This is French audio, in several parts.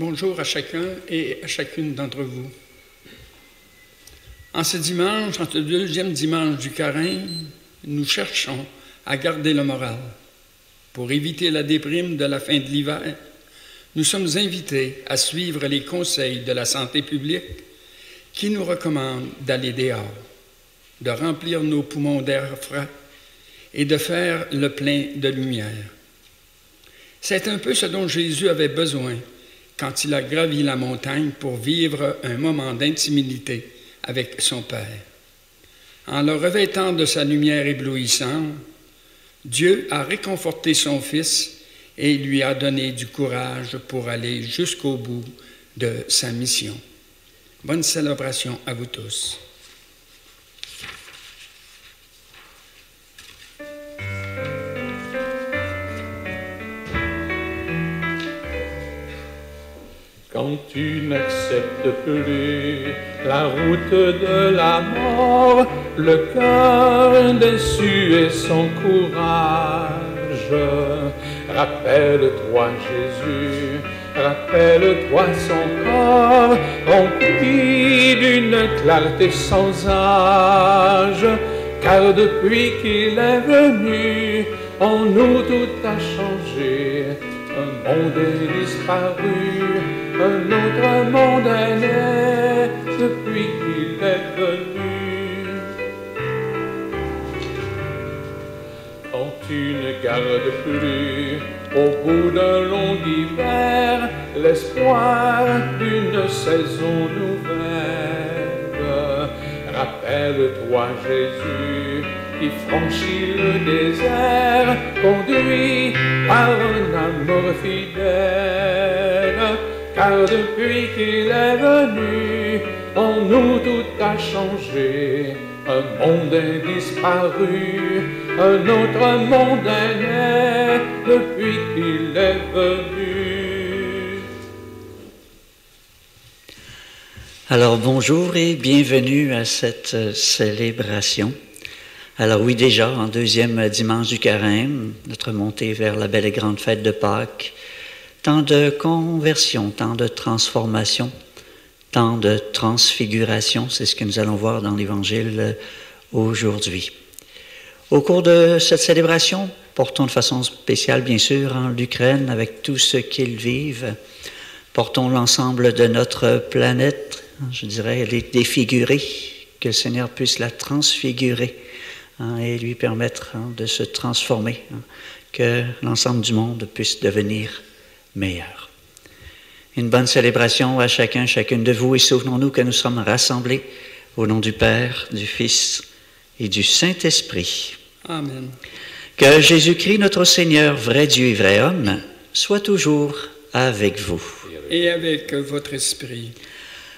Bonjour à chacun et à chacune d'entre vous. En ce dimanche, entre le deuxième dimanche du carême, nous cherchons à garder le moral. Pour éviter la déprime de la fin de l'hiver, nous sommes invités à suivre les conseils de la santé publique qui nous recommandent d'aller dehors, de remplir nos poumons d'air frais et de faire le plein de lumière. C'est un peu ce dont Jésus avait besoin quand il a gravi la montagne pour vivre un moment d'intimité avec son Père. En le revêtant de sa lumière éblouissante, Dieu a réconforté son Fils et lui a donné du courage pour aller jusqu'au bout de sa mission. Bonne célébration à vous tous. Quand tu n'acceptes plus la route de la mort, le cœur déçu et son courage, rappelle-toi Jésus, rappelle-toi son corps, rempli d'une clarté sans âge, car depuis qu'il est venu, en nous tout a changé, un monde est disparu, un autre monde est né depuis qu'il est venu. Quand tu ne gardes plus, au bout d'un long hiver, l'espoir d'une saison nouvelle, rappelle-toi Jésus qui franchit le désert, conduit par un amour fidèle. Car depuis qu'il est venu, en nous tout a changé. Un monde est disparu, un autre monde est né depuis qu'il est venu. Alors bonjour et bienvenue à cette célébration. Alors oui, déjà, en deuxième dimanche du carême, notre montée vers la belle et grande fête de Pâques, tant de conversion, tant de transformation, tant de transfiguration, c'est ce que nous allons voir dans l'Évangile aujourd'hui. Au cours de cette célébration, portons de façon spéciale, bien sûr, en l'Ukraine, avec tout ce qu'ils vivent. Portons l'ensemble de notre planète, je dirais, les défigurer, que le Seigneur puisse la transfigurer et lui permettre de se transformer, que l'ensemble du monde puisse devenir meilleur. Une bonne célébration à chacun, chacune de vous, et souvenons-nous que nous sommes rassemblés au nom du Père, du Fils et du Saint-Esprit. Amen. Que Jésus-Christ, notre Seigneur, vrai Dieu et vrai homme, soit toujours avec vous. Et avec votre esprit.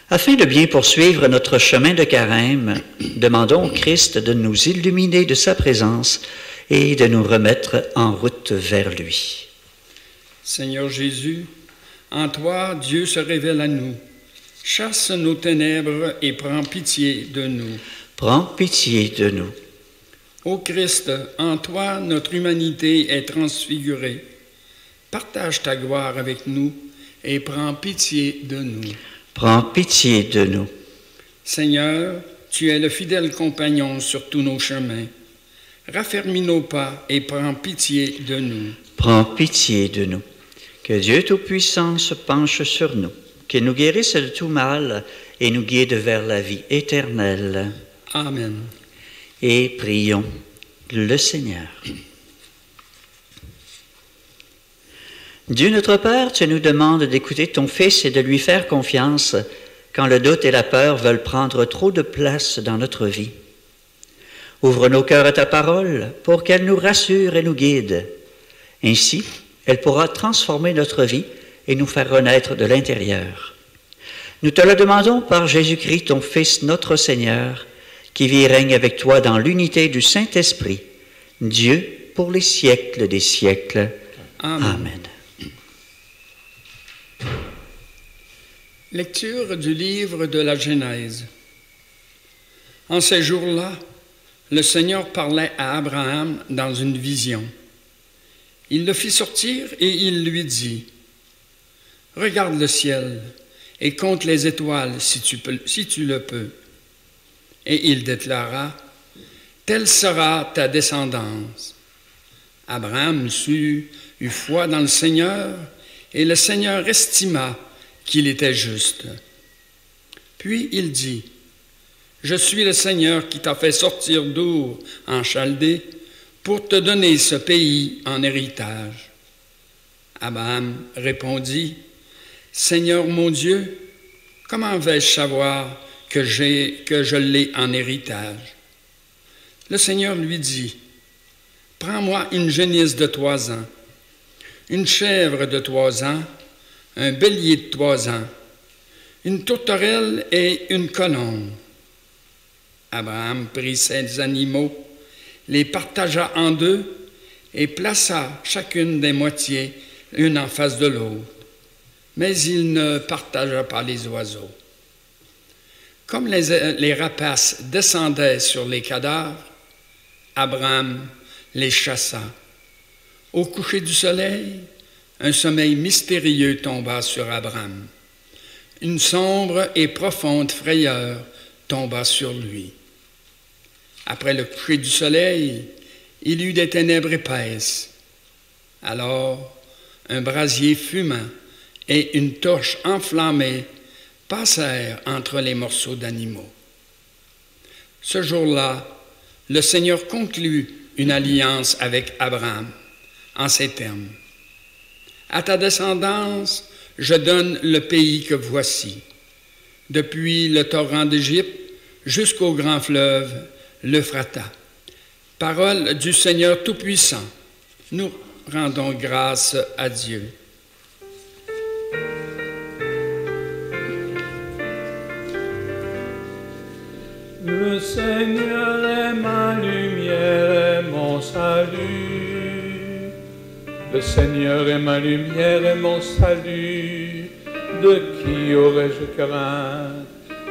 Afin de bien poursuivre notre chemin de carême, demandons au Christ de nous illuminer de sa présence et de nous remettre en route vers lui. Seigneur Jésus, en toi, Dieu se révèle à nous. Chasse nos ténèbres et prends pitié de nous. Prends pitié de nous. Ô Christ, en toi, notre humanité est transfigurée. Partage ta gloire avec nous et prends pitié de nous. Prends pitié de nous. Seigneur, tu es le fidèle compagnon sur tous nos chemins. Raffermis nos pas et prends pitié de nous. Prends pitié de nous. Que Dieu Tout-Puissant se penche sur nous, qu'il nous guérisse de tout mal et nous guide vers la vie éternelle. Amen. Et prions le Seigneur. Dieu notre Père, tu nous demandes d'écouter ton Fils et de lui faire confiance quand le doute et la peur veulent prendre trop de place dans notre vie. Ouvre nos cœurs à ta parole pour qu'elle nous rassure et nous guide. Ainsi, elle pourra transformer notre vie et nous faire renaître de l'intérieur. Nous te le demandons par Jésus-Christ, ton Fils, notre Seigneur, qui vit et règne avec toi dans l'unité du Saint-Esprit, Dieu pour les siècles des siècles. Amen. Amen. Lecture du livre de la Genèse. En ces jours-là, le Seigneur parlait à Abraham dans une vision. Il le fit sortir et il lui dit, « Regarde le ciel et compte les étoiles si tu le peux. Et il déclara, telle sera ta descendance. Abraham eut foi dans le Seigneur, et le Seigneur estima qu'il était juste. Puis il dit, je suis le Seigneur qui t'a fait sortir d'Our en Chaldée pour te donner ce pays en héritage. Abraham répondit, Seigneur mon Dieu, comment vais-je savoir que je l'ai en héritage? Le Seigneur lui dit, prends-moi une génisse de 3 ans, une chèvre de 3 ans, un bélier de 3 ans, une tourterelle et une colombe. Abraham prit ces animaux, les partagea en 2 et plaça chacune des moitiés l'une en face de l'autre. Mais il ne partagea pas les oiseaux. Comme les rapaces descendaient sur les cadavres, Abraham les chassa. Au coucher du soleil, un sommeil mystérieux tomba sur Abraham. Une sombre et profonde frayeur tomba sur lui. Après le coucher du soleil, il eut des ténèbres épaisses. Alors, un brasier fumant et une torche enflammée passèrent entre les morceaux d'animaux. Ce jour-là, le Seigneur conclut une alliance avec Abraham en ces termes. À ta descendance, je donne le pays que voici, depuis le torrent d'Égypte jusqu'au grand fleuve, l'Euphrata. Parole du Seigneur Tout-Puissant. Nous rendons grâce à Dieu. Le Seigneur est ma lumière et mon salut. Le Seigneur est ma lumière et mon salut. De qui aurais-je crainte?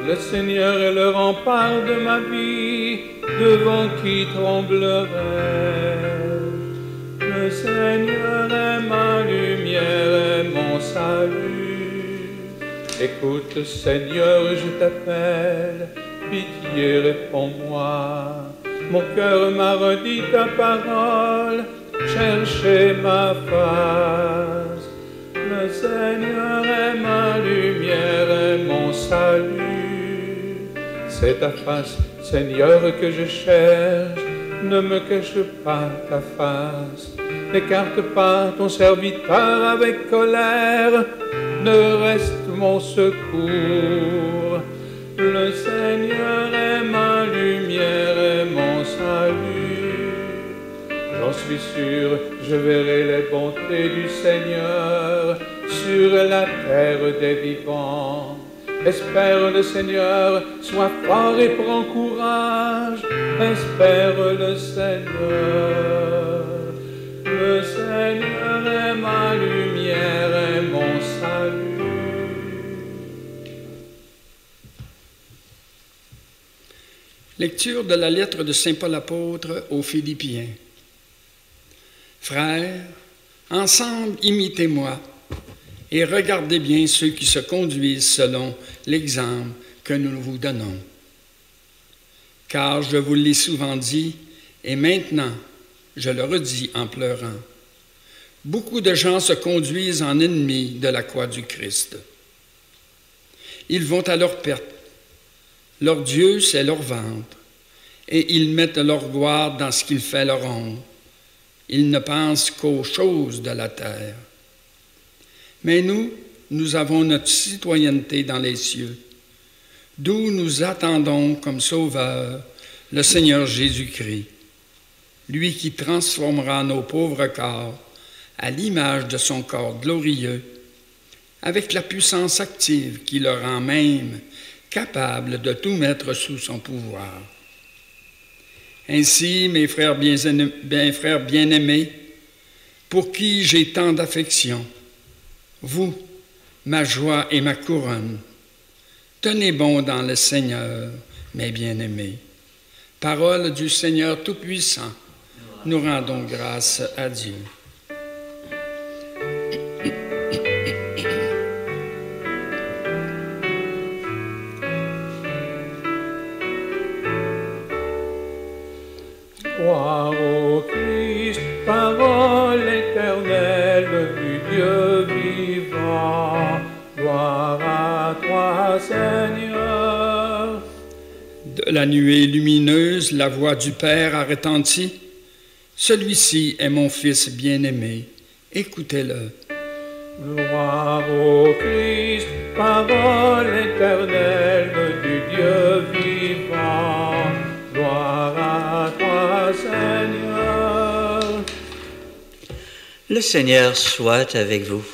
Le Seigneur est le rempart de ma vie. Devant qui tremblerais-je? Le Seigneur est ma lumière et mon salut. Écoute, Seigneur, je t'appelle. Pitié, réponds-moi. Mon cœur m'a redit ta parole. Cherchez ma face. Le Seigneur est ma lumière et mon salut. C'est ta face, Seigneur, que je cherche. Ne me cache pas ta face. N'écarte pas ton serviteur avec colère. Ne reste mon secours. Le Seigneur est ma lumière et mon salut. J'en suis sûr, je verrai les bontés du Seigneur sur la terre des vivants. Espère le Seigneur, sois fort et prends courage. Espère le Seigneur. Le Seigneur est ma lumière et mon salut. Lecture de la lettre de Saint Paul apôtre aux Philippiens. Frères, ensemble imitez-moi et regardez bien ceux qui se conduisent selon l'exemple que nous vous donnons. Car je vous l'ai souvent dit, et maintenant je le redis en pleurant, beaucoup de gens se conduisent en ennemis de la croix du Christ. Ils vont à leur perte. Leur Dieu, c'est leur ventre, et ils mettent leur gloire dans ce qu'il fait leur honte. Ils ne pensent qu'aux choses de la terre. Mais nous avons notre citoyenneté dans les cieux, d'où nous attendons comme Sauveur le Seigneur Jésus-Christ, lui qui transformera nos pauvres corps à l'image de son corps glorieux, avec la puissance active qui le rend même capable de tout mettre sous son pouvoir. Ainsi, mes frères bien-aimés, pour qui j'ai tant d'affection, vous, ma joie et ma couronne, tenez bon dans le Seigneur, mes bien-aimés. Parole du Seigneur Tout-Puissant, nous rendons grâce à Dieu. Gloire au Christ, parole éternelle du Dieu vivant. Gloire à toi, Seigneur. De la nuée lumineuse, la voix du Père a retenti. Celui-ci est mon Fils bien-aimé. Écoutez-le. Gloire au Christ, parole éternelle du Dieu vivant. Gloire à toi, Seigneur. Le Seigneur soit avec vous.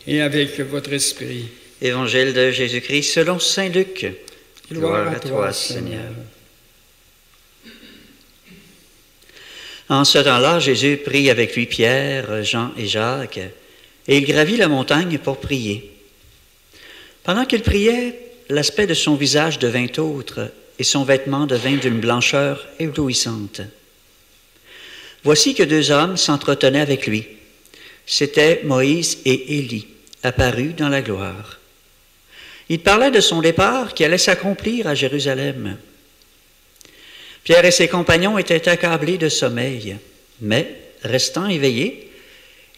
Et avec votre esprit. Évangile de Jésus-Christ selon saint Luc. Gloire à toi, Seigneur. En ce temps-là, Jésus prit avec lui Pierre, Jean et Jacques, et il gravit la montagne pour prier. Pendant qu'il priait, l'aspect de son visage devint autre, et son vêtement devint d'une blancheur éblouissante. Voici que deux hommes s'entretenaient avec lui. C'étaient Moïse et Élie, apparus dans la gloire. Il parlait de son départ qui allait s'accomplir à Jérusalem. Pierre et ses compagnons étaient accablés de sommeil, mais, restant éveillés,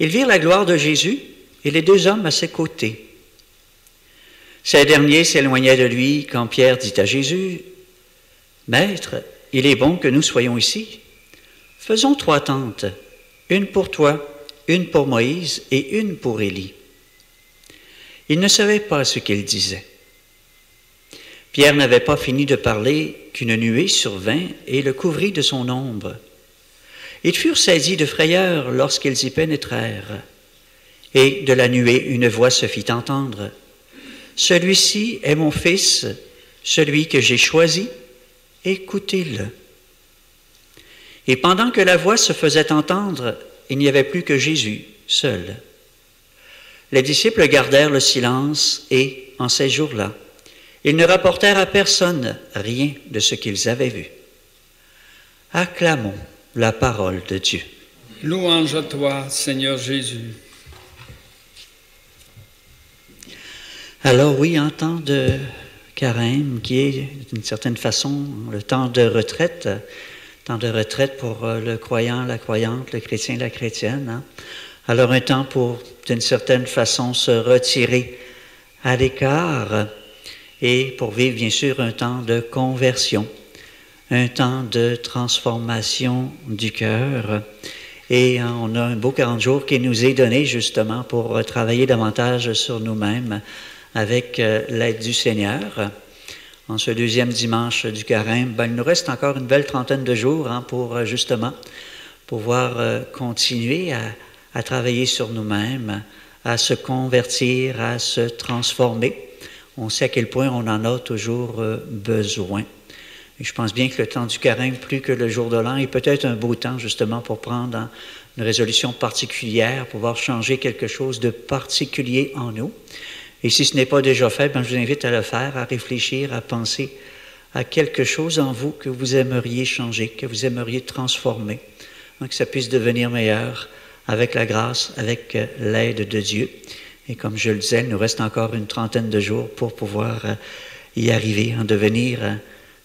ils virent la gloire de Jésus et les deux hommes à ses côtés. Ces derniers s'éloignaient de lui quand Pierre dit à Jésus, « Maître, il est bon que nous soyons ici. Faisons 3 tentes, une pour toi, une pour Moïse et une pour Élie. » Il ne savait pas ce qu'il disait. Pierre n'avait pas fini de parler qu'une nuée survint et le couvrit de son ombre. Ils furent saisis de frayeur lorsqu'ils y pénétrèrent. Et de la nuée, une voix se fit entendre. « Celui-ci est mon Fils, celui que j'ai choisi, écoutez-le. » Et pendant que la voix se faisait entendre, il n'y avait plus que Jésus, seul. Les disciples gardèrent le silence et, en ces jours-là, ils ne rapportèrent à personne rien de ce qu'ils avaient vu. Acclamons la parole de Dieu. Louange à toi, Seigneur Jésus. Alors oui, en temps de carême, qui est d'une certaine façon le temps de retraite pour le croyant, la croyante, le chrétien, la chrétienne. Hein? Alors un temps pour, d'une certaine façon, se retirer à l'écart et pour vivre, bien sûr, un temps de conversion, un temps de transformation du cœur. Et on a un beau 40 jours qui nous est donné justement pour travailler davantage sur nous-mêmes avec l'aide du Seigneur. En ce 2e dimanche du carême, il nous reste encore une belle 30aine de jours pour justement pouvoir continuer à travailler sur nous-mêmes, à se convertir, à se transformer. On sait à quel point on en a toujours besoin. Et je pense bien que le temps du carême, plus que le jour de l'an, est peut-être un beau temps justement pour prendre une résolution particulière, pouvoir changer quelque chose de particulier en nous. Et si ce n'est pas déjà fait, je vous invite à le faire, à réfléchir, à penser à quelque chose en vous que vous aimeriez changer, que vous aimeriez transformer, hein, que ça puisse devenir meilleur avec la grâce, avec l'aide de Dieu. Et comme je le disais, il nous reste encore une 30aine de jours pour pouvoir y arriver, en devenir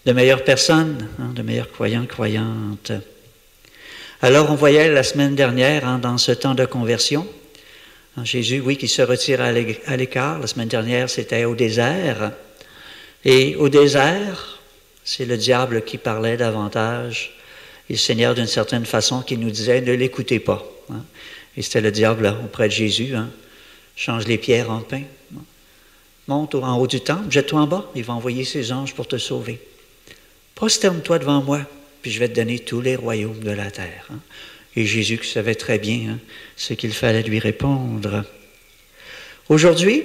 de meilleures personnes, hein, de meilleurs croyants, croyantes. Alors on voyait la semaine dernière, hein, dans ce temps de conversion, Jésus, oui, qui se retire à l'écart. La semaine dernière, c'était au désert. Et au désert, c'est le diable qui parlait davantage. Et le Seigneur, d'une certaine façon, qui nous disait, ne l'écoutez pas. Hein. Et c'était le diable là, auprès de Jésus. Hein. Change les pierres en pain. Monte en haut du temple, jette-toi en bas. Il va envoyer ses anges pour te sauver. Prosterne-toi devant moi, puis je vais te donner tous les royaumes de la terre. Hein. Et Jésus qui savait très bien, hein, ce qu'il fallait lui répondre. Aujourd'hui,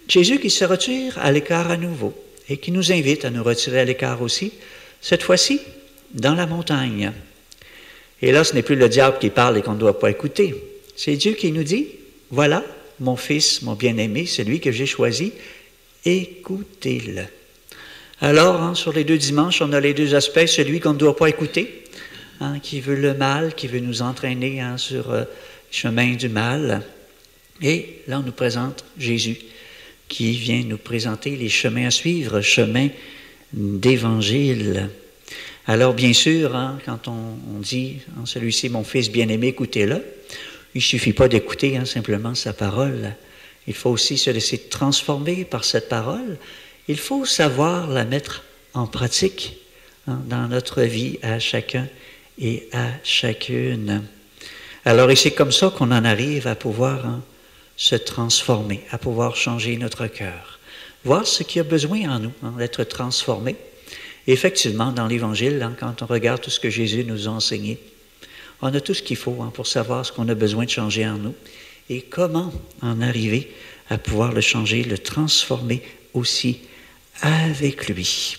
Jésus qui se retire à l'écart à nouveau et qui nous invite à nous retirer à l'écart aussi, cette fois-ci dans la montagne. Et là, ce n'est plus le diable qui parle et qu'on ne doit pas écouter. C'est Dieu qui nous dit, voilà mon Fils, mon bien-aimé, celui que j'ai choisi, écoutez-le. Alors, hein, sur les 2 dimanches, on a les 2 aspects, celui qu'on ne doit pas écouter, hein, qui veut le mal, qui veut nous entraîner hein, sur le chemin du mal. Et là, on nous présente Jésus, qui vient nous présenter les chemins à suivre, chemin d'évangile. Alors bien sûr, hein, quand on dit « celui-ci, mon fils bien-aimé, écoutez-le », il ne suffit pas d'écouter hein, simplement sa parole. Il faut aussi se laisser transformer par cette parole. Il faut savoir la mettre en pratique hein, dans notre vie à chacun et à chacune. Alors, et c'est comme ça qu'on en arrive à pouvoir hein, se transformer, à pouvoir changer notre cœur. Voir ce qui a besoin en nous, hein, d'être transformé. Et effectivement, dans l'Évangile, hein, quand on regarde tout ce que Jésus nous a enseigné, on a tout ce qu'il faut hein, pour savoir ce qu'on a besoin de changer en nous et comment en arriver à pouvoir le changer, le transformer aussi avec lui.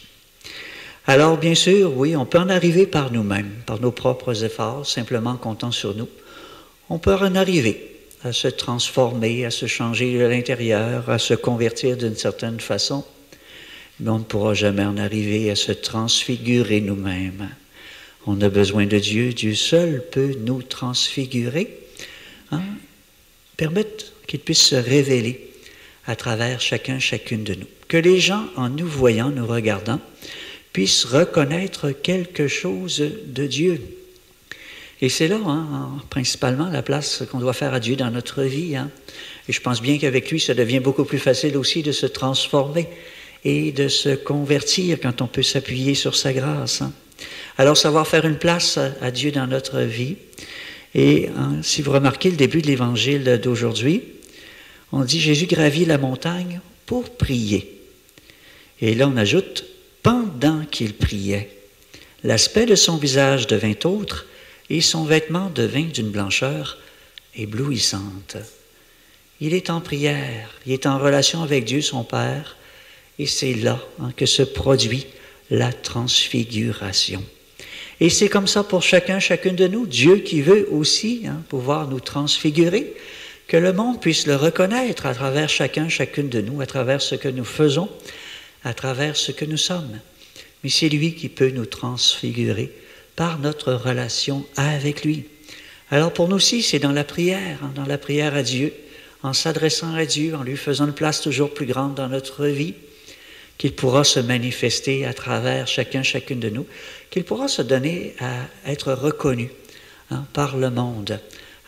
Alors, bien sûr, oui, on peut en arriver par nous-mêmes, par nos propres efforts, simplement comptant sur nous. On peut en arriver à se transformer, à se changer de l'intérieur, à se convertir d'une certaine façon, mais on ne pourra jamais en arriver à se transfigurer nous-mêmes. On a besoin de Dieu. Dieu seul peut nous transfigurer, hein, permettre qu'il puisse se révéler à travers chacune de nous. Que les gens, en nous voyant, nous regardant, puissent reconnaître quelque chose de Dieu. Et c'est là, hein, principalement, la place qu'on doit faire à Dieu dans notre vie. Hein. Et je pense bien qu'avec lui, ça devient beaucoup plus facile aussi de se transformer et de se convertir quand on peut s'appuyer sur sa grâce. Hein. Alors, savoir faire une place à Dieu dans notre vie. Et hein, si vous remarquez le début de l'Évangile d'aujourd'hui, on dit « Jésus gravit la montagne pour prier ». Et là, on ajoute « pendant qu'il priait ». L'aspect de son visage devint autre et son vêtement devint d'une blancheur éblouissante. Il est en prière, il est en relation avec Dieu, son Père, et c'est là hein, que se produit la transfiguration. Et c'est comme ça pour chacune de nous. Dieu qui veut aussi hein, pouvoir nous transfigurer, que le monde puisse le reconnaître à travers chacune de nous, à travers ce que nous faisons, à travers ce que nous sommes. Mais c'est lui qui peut nous transfigurer par notre relation avec lui. Alors pour nous aussi, c'est dans la prière à Dieu, en s'adressant à Dieu, en lui faisant une place toujours plus grande dans notre vie, qu'il pourra se manifester à travers chacune de nous, qu'il pourra se donner à être reconnu hein, par le monde,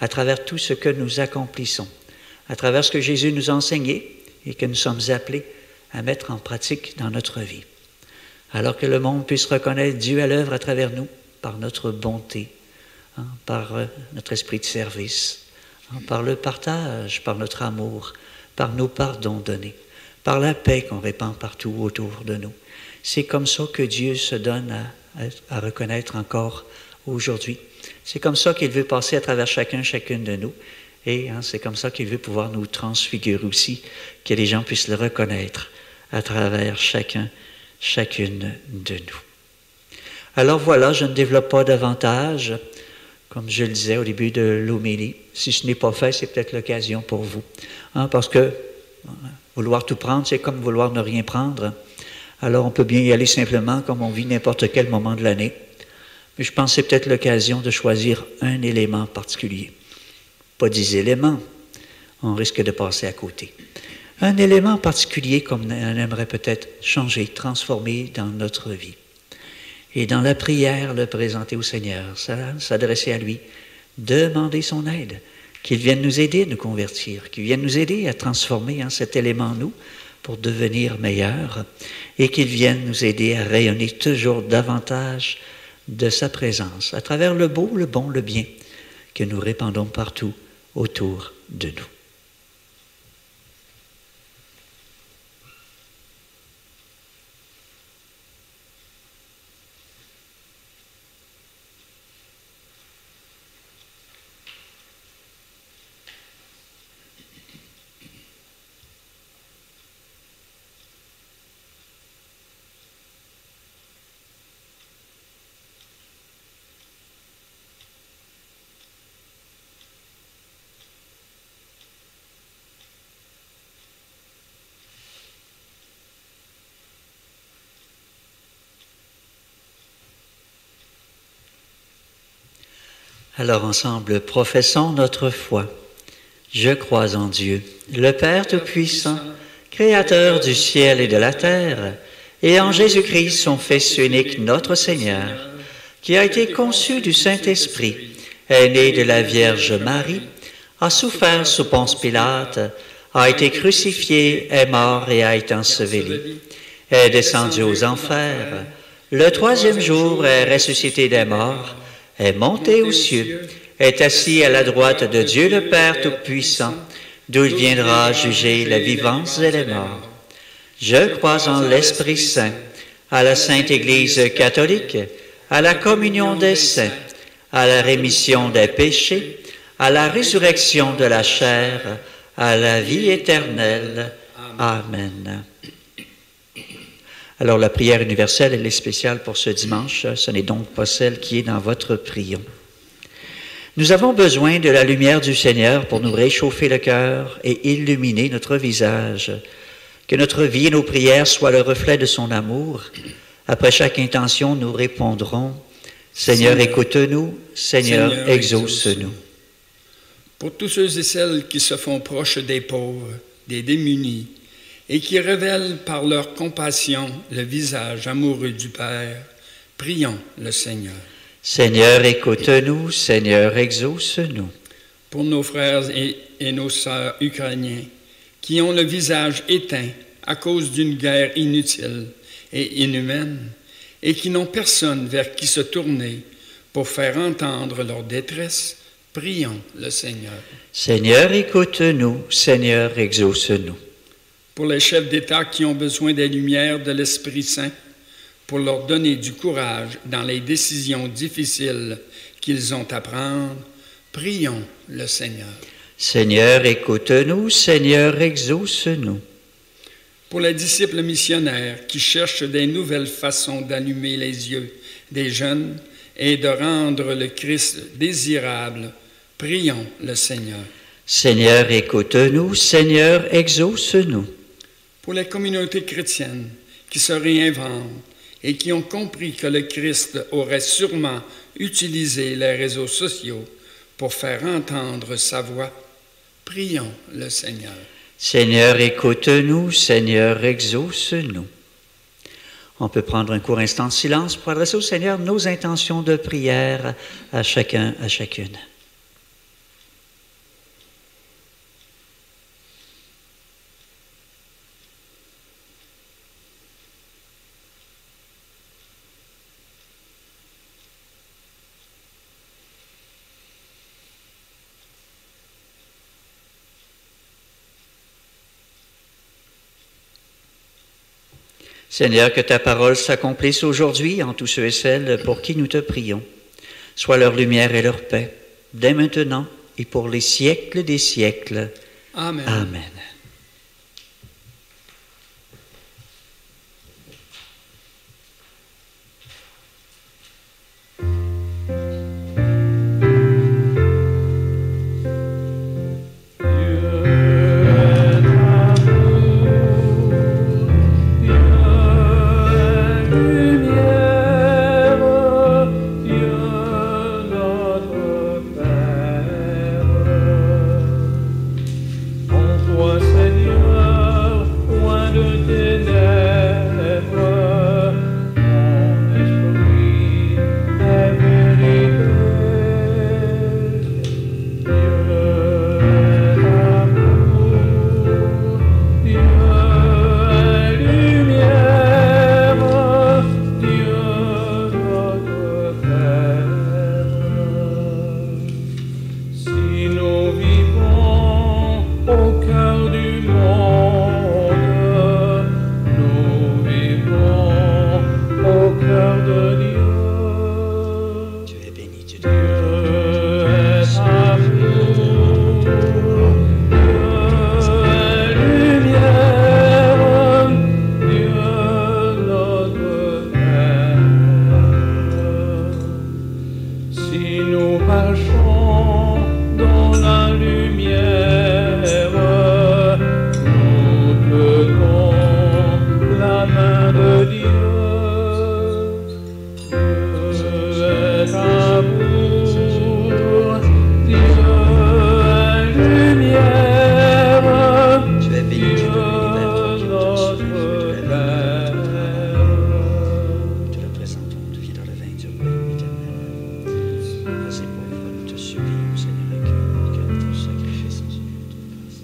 à travers tout ce que nous accomplissons, à travers ce que Jésus nous a enseigné et que nous sommes appelés à mettre en pratique dans notre vie. Alors que le monde puisse reconnaître Dieu à l'œuvre à travers nous, par notre bonté, hein, par notre esprit de service, hein, par le partage, par notre amour, par nos pardons donnés, par la paix qu'on répand partout autour de nous. C'est comme ça que Dieu se donne à reconnaître encore aujourd'hui. C'est comme ça qu'il veut passer à travers chacune de nous. Et hein, c'est comme ça qu'il veut pouvoir nous transfigurer aussi, que les gens puissent le reconnaître à travers chacune de nous. Alors voilà, je ne développe pas davantage, comme je le disais au début de l'homélie. Si ce n'est pas fait, c'est peut-être l'occasion pour vous. Hein, parce que vouloir tout prendre, c'est comme vouloir ne rien prendre. Alors on peut bien y aller simplement comme on vit n'importe quel moment de l'année. Mais je pense que c'est peut-être l'occasion de choisir un élément particulier. Pas 10 éléments, on risque de passer à côté. Un élément particulier qu'on aimerait peut-être changer, transformer dans notre vie. Et dans la prière, le présenter au Seigneur, s'adresser à lui, demander son aide, qu'il vienne nous aider à nous convertir, qu'il vienne nous aider à transformer hein, cet élément en nous pour devenir meilleurs et qu'il vienne nous aider à rayonner toujours davantage de sa présence à travers le beau, le bon, le bien que nous répandons partout autour de nous. Alors ensemble, professons notre foi. Je crois en Dieu, le Père Tout-Puissant, Créateur du ciel et de la terre, et en Jésus-Christ, son Fils unique, notre Seigneur, qui a été conçu du Saint-Esprit, est né de la Vierge Marie, a souffert sous Ponce Pilate, a été crucifié, est mort et a été enseveli, est descendu aux enfers. Le troisième jour est ressuscité des morts, est monté aux cieux, est assis à la droite de Dieu le Père Tout-Puissant, d'où il viendra juger les vivants et les morts. Je crois en l'Esprit Saint, à la Sainte Église catholique, à la communion des saints, à la rémission des péchés, à la résurrection de la chair, à la vie éternelle. Amen. Alors la prière universelle, elle est spéciale pour ce dimanche. Ce n'est donc pas celle qui est dans votre prion. Nous avons besoin de la lumière du Seigneur pour nous réchauffer le cœur et illuminer notre visage. Que notre vie et nos prières soient le reflet de son amour. Après chaque intention, nous répondrons, Seigneur, écoute-nous, Seigneur, exauce-nous. Pour tous ceux et celles qui se font proches des pauvres, des démunis, et qui révèlent par leur compassion le visage amoureux du Père, prions le Seigneur. Seigneur, écoute-nous, Seigneur, exauce-nous. Pour nos frères et nos sœurs ukrainiens, qui ont le visage éteint à cause d'une guerre inutile et inhumaine, et qui n'ont personne vers qui se tourner pour faire entendre leur détresse, prions le Seigneur. Seigneur, écoute-nous, Seigneur, exauce-nous. Pour les chefs d'État qui ont besoin des lumières de l'Esprit Saint, pour leur donner du courage dans les décisions difficiles qu'ils ont à prendre, prions le Seigneur. Seigneur, écoute-nous, Seigneur, exauce-nous. Pour les disciples missionnaires qui cherchent des nouvelles façons d'allumer les yeux des jeunes et de rendre le Christ désirable, prions le Seigneur. Seigneur, écoute-nous, Seigneur, exauce-nous. Pour les communautés chrétiennes qui se réinventent et qui ont compris que le Christ aurait sûrement utilisé les réseaux sociaux pour faire entendre sa voix, prions le Seigneur. Seigneur, écoute-nous, Seigneur, exauce-nous. On peut prendre un court instant de silence pour adresser au Seigneur nos intentions de prière à chacun, à chacune. Seigneur, que ta parole s'accomplisse aujourd'hui en tous ceux et celles pour qui nous te prions. Sois leur lumière et leur paix, dès maintenant et pour les siècles des siècles. Amen. Amen. Vas-y, pauvre, nous te supplions, Seigneur, que ton sacrifice en soit notre grâce.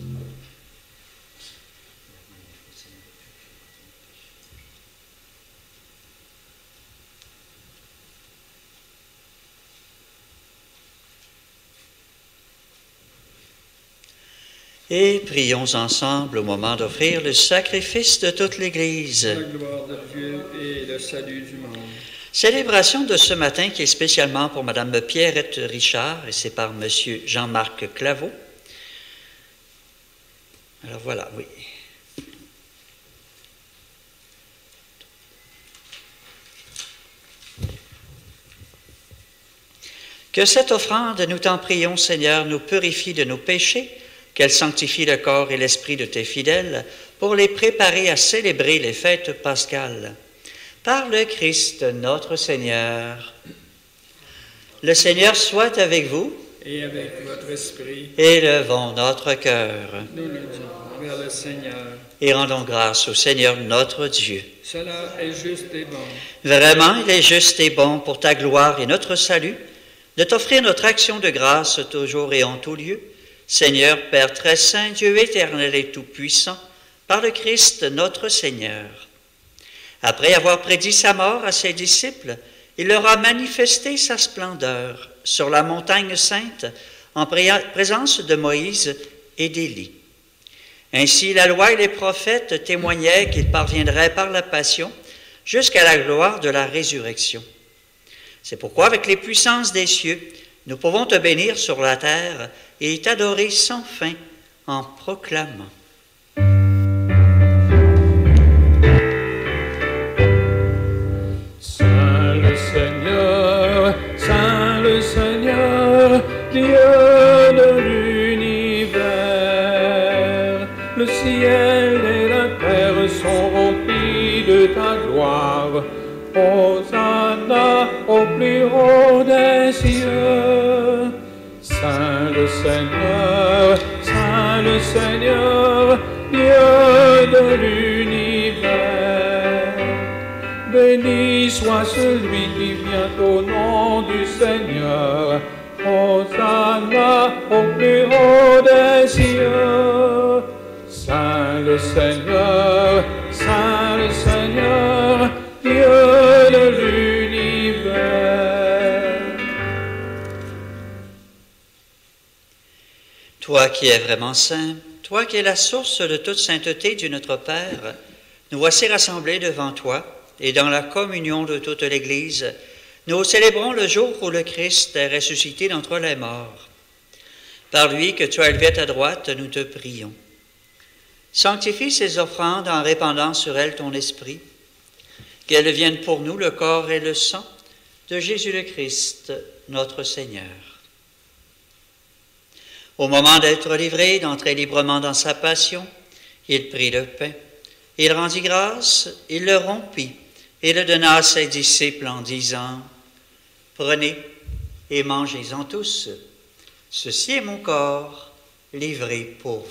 Et prions ensemble au moment d'offrir le sacrifice de toute l'Église. La gloire de Dieu et le salut du monde. Célébration de ce matin qui est spécialement pour Mme Pierrette Richard et c'est par M. Jean-Marc Claveau. Alors voilà, oui. Que cette offrande, nous t'en prions, Seigneur, nous purifie de nos péchés, qu'elle sanctifie le corps et l'esprit de tes fidèles pour les préparer à célébrer les fêtes pascales. Par le Christ notre Seigneur. Le Seigneur soit avec vous. Et avec votre esprit, Élevons notre cœur nous le disons vers le Seigneur. et rendons grâce au Seigneur notre Dieu. Cela est juste et bon. Vraiment, il est juste et bon pour ta gloire et notre salut de t'offrir notre action de grâce toujours et en tout lieu. Seigneur, Père très saint, Dieu éternel et tout-puissant, par le Christ notre Seigneur. Après avoir prédit sa mort à ses disciples, il leur a manifesté sa splendeur sur la montagne sainte en présence de Moïse et d'Élie. Ainsi, la loi et les prophètes témoignaient qu'il parviendrait par la passion jusqu'à la gloire de la résurrection. C'est pourquoi, avec les puissances des cieux, nous pouvons te bénir sur la terre et t'adorer sans fin en proclamant. Saint le Seigneur, Dieu de l'univers. Le ciel et la terre sont remplis de ta gloire. Hosanna au plus haut des cieux. Saint le Seigneur, Dieu de l'univers. Béni soit celui qui vient au nom du Seigneur. Hosanna au plus haut des cieux. Saint le Seigneur, Dieu de l'univers. Toi qui es vraiment saint, toi qui es la source de toute sainteté du Notre Père, nous voici rassemblés devant toi et dans la communion de toute l'Église, nous célébrons le jour où le Christ est ressuscité d'entre les morts. Par lui que tu as élevé à ta droite, nous te prions. Sanctifie ces offrandes en répandant sur elles ton esprit, qu'elles deviennent pour nous le corps et le sang de Jésus le Christ, notre Seigneur. Au moment d'être livré, d'entrer librement dans sa passion, il prit le pain, il rendit grâce, il le rompit et le donna à ses disciples en disant « Prenez et mangez-en tous, ceci est mon corps livré pour vous. »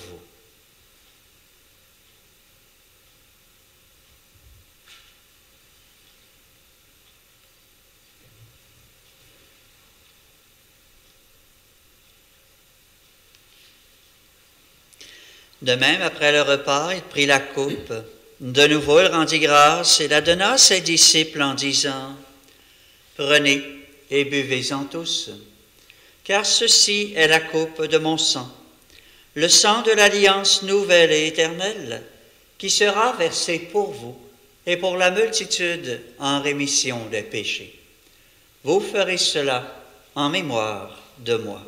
De même, après le repas, il prit la coupe. De nouveau, il rendit grâce et la donna à ses disciples en disant « Prenez et buvez-en tous, car ceci est la coupe de mon sang, le sang de l'alliance nouvelle et éternelle, qui sera versé pour vous et pour la multitude en rémission des péchés. Vous ferez cela en mémoire de moi. »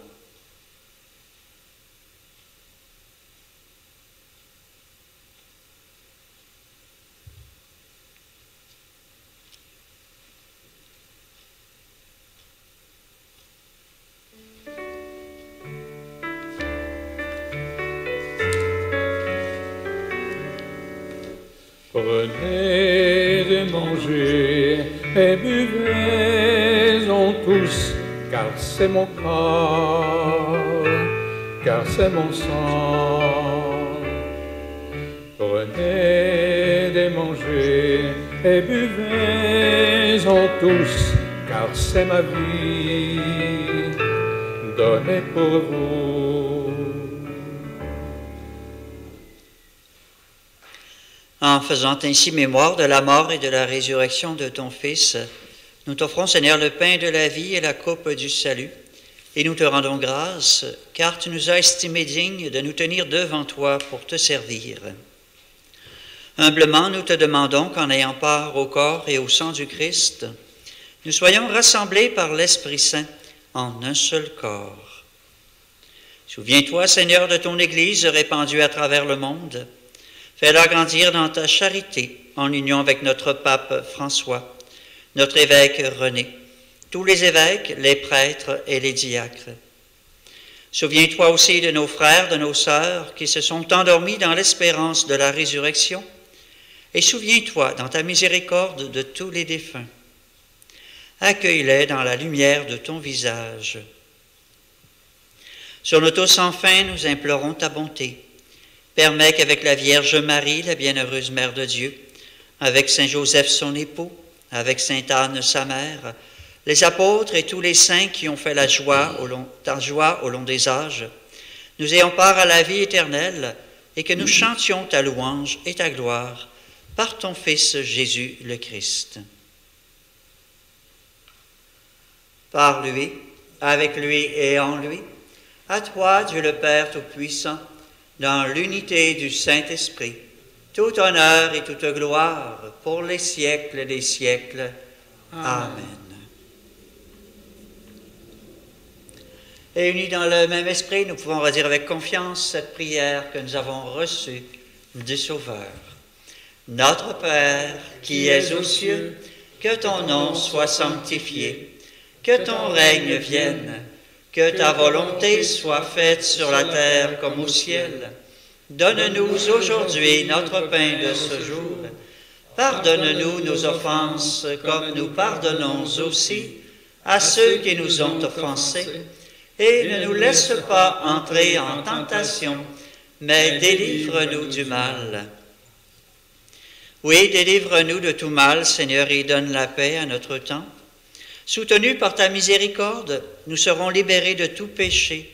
Prenez et mangez et buvez-en tous, car c'est mon corps, car c'est mon sang. Prenez et mangez et buvez-en tous, car c'est ma vie, donnée pour vous. En faisant ainsi mémoire de la mort et de la résurrection de ton Fils, nous t'offrons, Seigneur, le pain de la vie et la coupe du salut, et nous te rendons grâce, car tu nous as estimés dignes de nous tenir devant toi pour te servir. Humblement, nous te demandons qu'en ayant part au corps et au sang du Christ, nous soyons rassemblés par l'Esprit Saint en un seul corps. Souviens-toi, Seigneur, de ton Église répandue à travers le monde. Fais-la grandir dans ta charité, en union avec notre pape François, notre évêque René, tous les évêques, les prêtres et les diacres. Souviens-toi aussi de nos frères, de nos sœurs qui se sont endormis dans l'espérance de la résurrection, et souviens-toi dans ta miséricorde de tous les défunts. Accueille-les dans la lumière de ton visage. Sur nos tous sans fin, nous implorons ta bonté. Permets qu'avec la Vierge Marie, la bienheureuse Mère de Dieu, avec Saint Joseph son époux, avec Sainte Anne sa mère, les apôtres et tous les saints qui ont fait ta joie au long des âges, nous ayons part à la vie éternelle et que nous chantions ta louange et ta gloire par ton Fils Jésus le Christ. Par lui, avec lui et en lui, à toi, Dieu le Père Tout-Puissant, dans l'unité du Saint-Esprit, tout honneur et toute gloire pour les siècles des siècles. Amen. Et unis dans le même esprit, nous pouvons redire avec confiance cette prière que nous avons reçue du Sauveur. Notre Père, qui es aux cieux, que ton nom soit sanctifié, que ton règne vienne, que ta volonté soit faite sur la terre comme au ciel. Donne-nous aujourd'hui notre pain de ce jour. Pardonne-nous nos offenses comme nous pardonnons aussi à ceux qui nous ont offensés. Et ne nous laisse pas entrer en tentation, mais délivre-nous du mal. Oui, délivre-nous de tout mal, Seigneur, et donne la paix à notre temps. Soutenus par ta miséricorde, nous serons libérés de tout péché.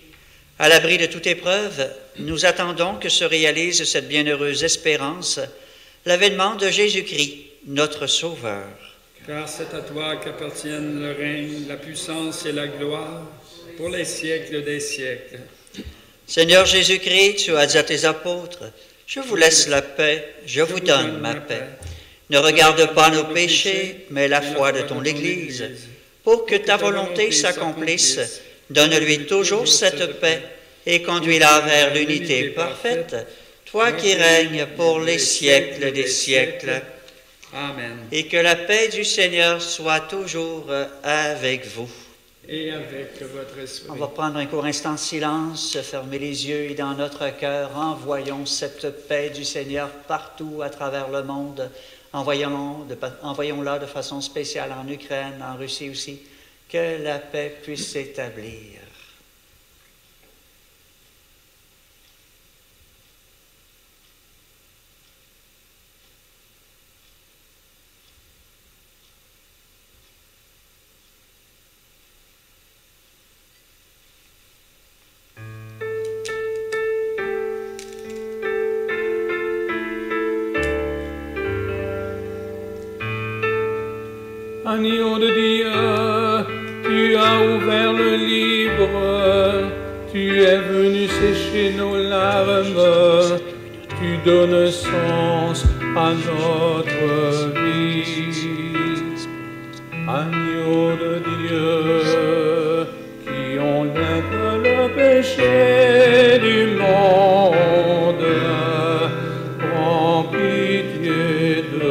À l'abri de toute épreuve, nous attendons que se réalise cette bienheureuse espérance, l'avènement de Jésus-Christ, notre Sauveur. Car c'est à toi qu'appartiennent le règne, la puissance et la gloire, pour les siècles des siècles. Seigneur Jésus-Christ, tu as dit à tes apôtres, « Je vous laisse la paix, je vous donne ma paix. Ne regarde pas nos péchés, mais la foi de ton Église. Pour que ta volonté s'accomplisse, donne-lui toujours cette paix et conduis-la vers l'unité parfaite, toi qui règnes pour les siècles des siècles. » Amen. Et que la paix du Seigneur soit toujours avec vous. Et avec votre esprit. On va prendre un court instant de silence, fermer les yeux et dans notre cœur, envoyons cette paix du Seigneur partout à travers le monde. Envoyons-la de façon spéciale en Ukraine, en Russie aussi, que la paix puisse s'établir. Agneau de Dieu, tu as ouvert le livre, tu es venu sécher nos larmes, tu donnes sens à notre vie. Agneau de Dieu, qui enlève le péché du monde, prends pitié de nous.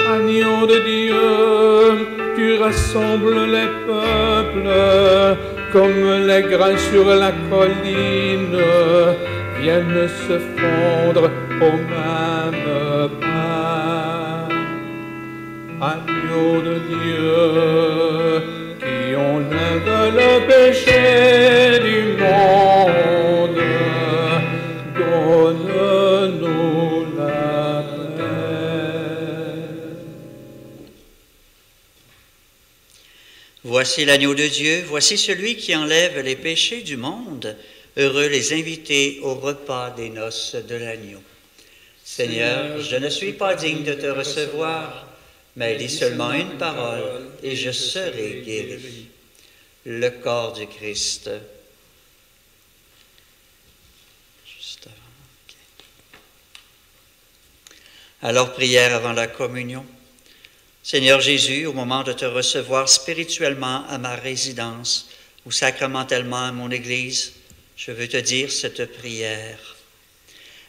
Agneau de Dieu, tu rassembles les peuples comme les grains sur la colline viennent se fondre au même pain. Agneau de Dieu, qui enlève le péché du monde, donne-nous la paix. Voici l'agneau de Dieu, voici celui qui enlève les péchés du monde. Heureux les invités au repas des noces de l'agneau. Seigneur, je ne suis pas digne de te recevoir, mais dis seulement une parole et je serai guéri. Le corps du Christ. Juste avant. Okay. Alors, prière avant la communion. Seigneur Jésus, au moment de te recevoir spirituellement à ma résidence ou sacramentellement à mon Église, je veux te dire cette prière.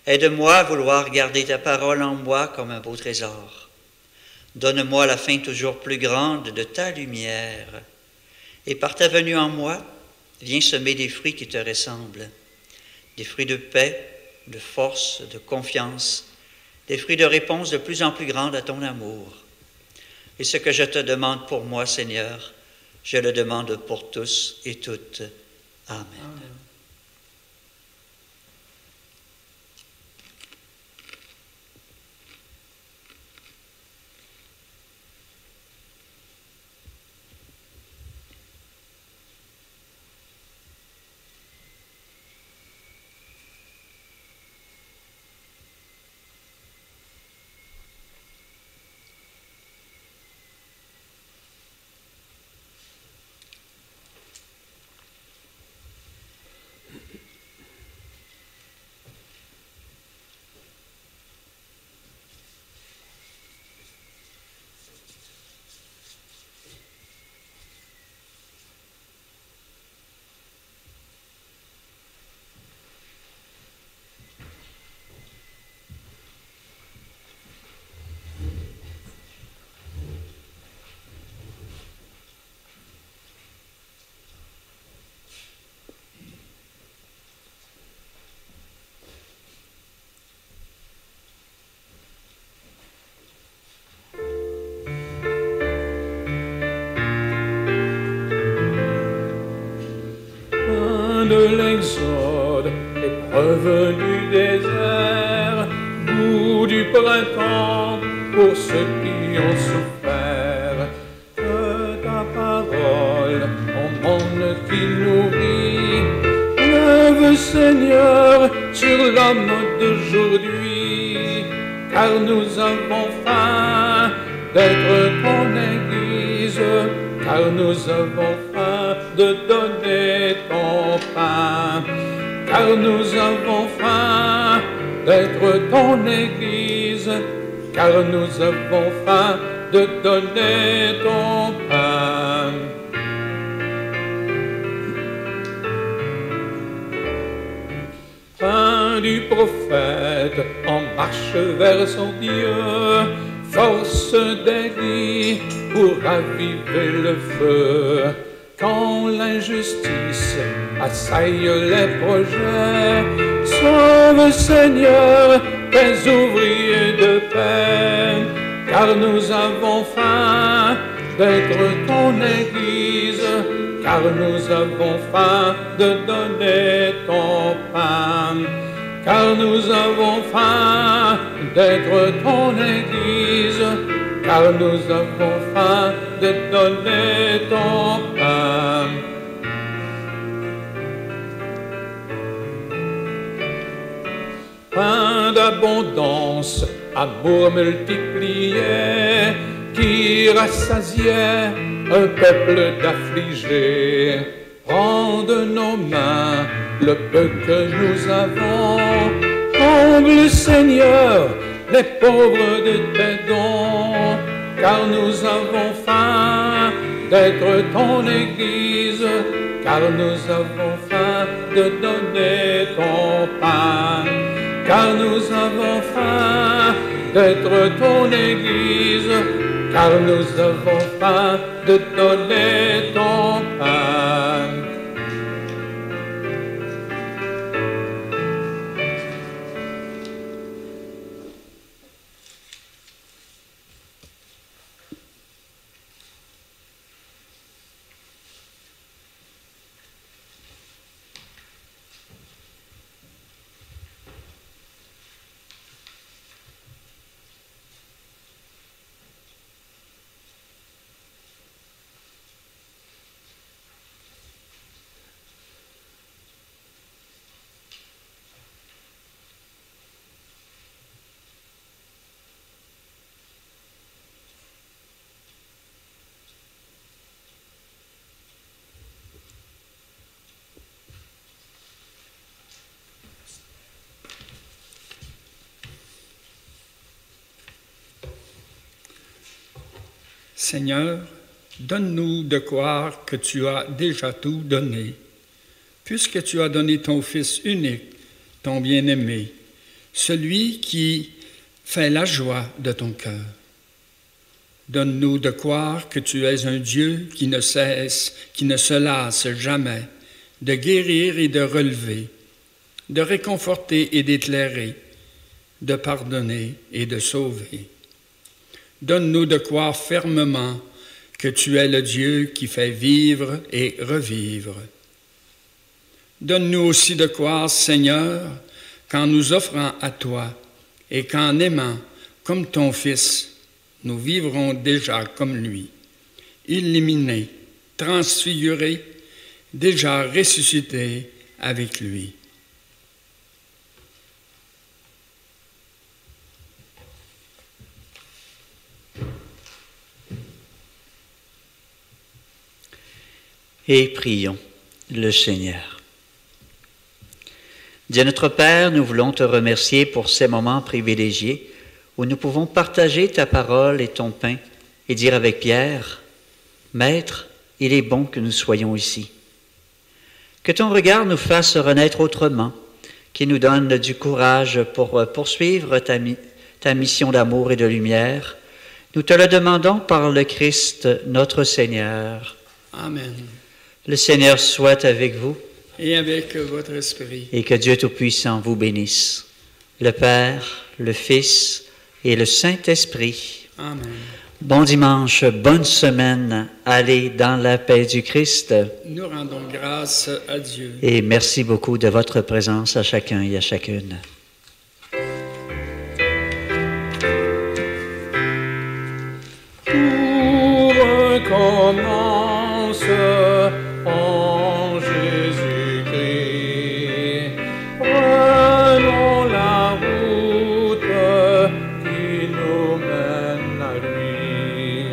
Aide-moi à vouloir garder ta parole en moi comme un beau trésor. Donne-moi la fin toujours plus grande de ta lumière. Et par ta venue en moi, viens semer des fruits qui te ressemblent. Des fruits de paix, de force, de confiance, des fruits de réponse de plus en plus grande à ton amour. Et ce que je te demande pour moi, Seigneur, je le demande pour tous et toutes. Amen. Amen. De l'exode, épreuve du désert, goût du printemps pour ceux qui ont souffert. Que ta parole, en monde qui nourrit, lève Seigneur sur l'homme d'aujourd'hui, car nous avons faim d'être ton Église, car nous avons faim de donner ton pain, car nous avons faim d'être ton Église, car nous avons faim de donner ton pain. Pain du prophète en marche vers son Dieu, force d'Élie pour raviver le feu. Quand l'injustice assaille les projets, sauve Seigneur tes ouvriers de paix, car nous avons faim d'être ton Église, car nous avons faim de donner ton pain, car nous avons faim d'être ton Église, car nous avons faim de donner ton pain. Pain d'abondance, amour multiplié, qui rassasiait un peuple d'affligés. Prends de nos mains le peu que nous avons, comble Seigneur les pauvres de tes dons, car nous avons faim d'être ton Église, car nous avons faim de donner ton pain, car nous avons faim d'être ton Église, car nous avons faim de donner ton pain. Seigneur, donne-nous de croire que tu as déjà tout donné, puisque tu as donné ton Fils unique, ton bien-aimé, celui qui fait la joie de ton cœur. Donne-nous de croire que tu es un Dieu qui ne cesse, qui ne se lasse jamais de guérir et de relever, de réconforter et d'éclairer, de pardonner et de sauver. Donne-nous de croire fermement que tu es le Dieu qui fait vivre et revivre. Donne-nous aussi de croire, Seigneur, qu'en nous offrant à toi et qu'en aimant comme ton Fils, nous vivrons déjà comme lui, illuminés, transfigurés, déjà ressuscités avec lui. Et prions le Seigneur. Dieu notre Père, nous voulons te remercier pour ces moments privilégiés où nous pouvons partager ta parole et ton pain et dire avec Pierre, « Maître, il est bon que nous soyons ici. » Que ton regard nous fasse renaître autrement, qu'il nous donne du courage pour poursuivre ta mission d'amour et de lumière. Nous te le demandons par le Christ notre Seigneur. Amen. Le Seigneur soit avec vous. Et avec votre esprit. Et que Dieu Tout-Puissant vous bénisse, le Père, le Fils et le Saint-Esprit. Amen. Bon dimanche, bonne semaine, allez dans la paix du Christ. Nous rendons grâce à Dieu. Et merci beaucoup de votre présence à chacun et à chacune. Tout recommence en Jésus-Christ. Prenons la route qui nous mène à lui.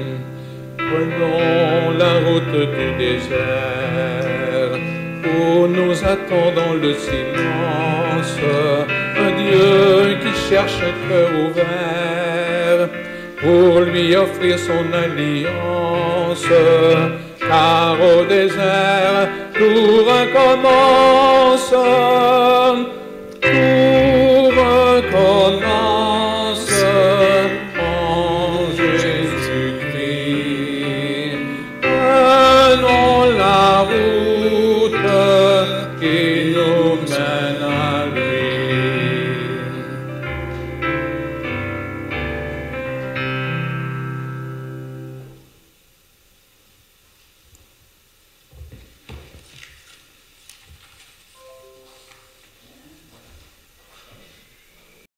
Prenons la route du désert où nous attendons le silence. Un Dieu qui cherche cœur ouvert pour lui offrir son alliance. Car au désert, tout recommence. Tout